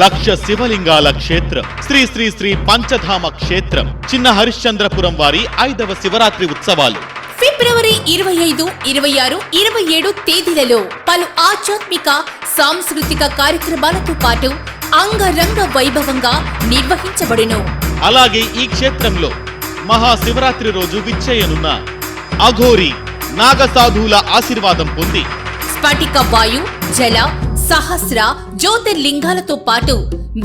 లక్ష శివలింగాల క్షేత్రం శ్రీ శ్రీ శ్రీ పంచధామ క్షేత్రం చిన్న హరిశ్చంద్రపురం వారి 5వ శివరాత్రి ఉత్సవాలు ఫిబ్రవరి 25, 26, 27 తేదీలలో పలు ఆధ్యాత్మిక సాంస్కృతిక కార్యక్రమాలతో పాటు అంగరంగ వైభవంగా నిర్వహించబడును. అలాగే ఈ క్షేత్రంలో మహాశివరాత్రి రోజు విచ్చేయనున్న అఘోరి నాగసాధువుల ఆశీర్వాదం పొంది స్ఫటిక వాయు, జల, సహస్ర జ్యోతిర్లింగాలతో పాటు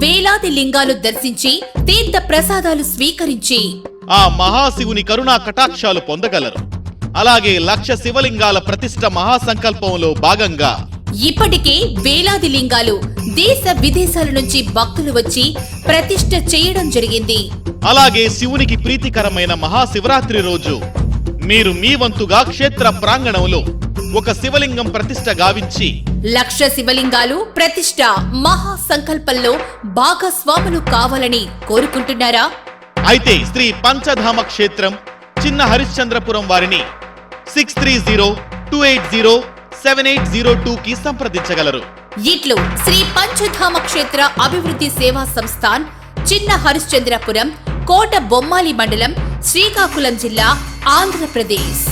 వేలాది లింగాలు దర్శించి తీర్థ ప్రసాదాలు స్వీకరించి ఆ మహాశివుని కరుణా కటాక్షాలు పొందగలరు. అలాగే లక్ష శివలింగాల ప్రతిష్ఠ మహాసంకల్పంలో భాగంగా ఇప్పటికే వేలాది లింగాలు దేశ విదేశాల నుంచి భక్తులు వచ్చి ప్రతిష్ఠ చేయడం జరిగింది. అలాగే శివునికి ప్రీతికరమైన మహాశివరాత్రి రోజు మీరు మీ వంతుగా క్షేత్ర ప్రాంగణంలో ఒక శివలింగం ప్రతిష్ఠ గావించి లక్ష శివలింగాలు ప్రతిష్ఠ మహాసంకల్పంలో భాగస్వాములు కావాలని కోరుకుంటున్నారా? అయితే శ్రీ పంచధామ క్షేత్రం చిన్న హరిశ్చంద్రపురం వారిని 6302807802 కి సంప్రదించగలరు. ఇట్లు శ్రీ పంచధామ క్షేత్ర అభివృద్ధి సేవా సంస్థాన్, చిన్న హరిశ్చంద్రపురం, కోట బొమ్మాలి మండలం, శ్రీకాకుళం జిల్లా, ఆంధ్రప్రదేశ్.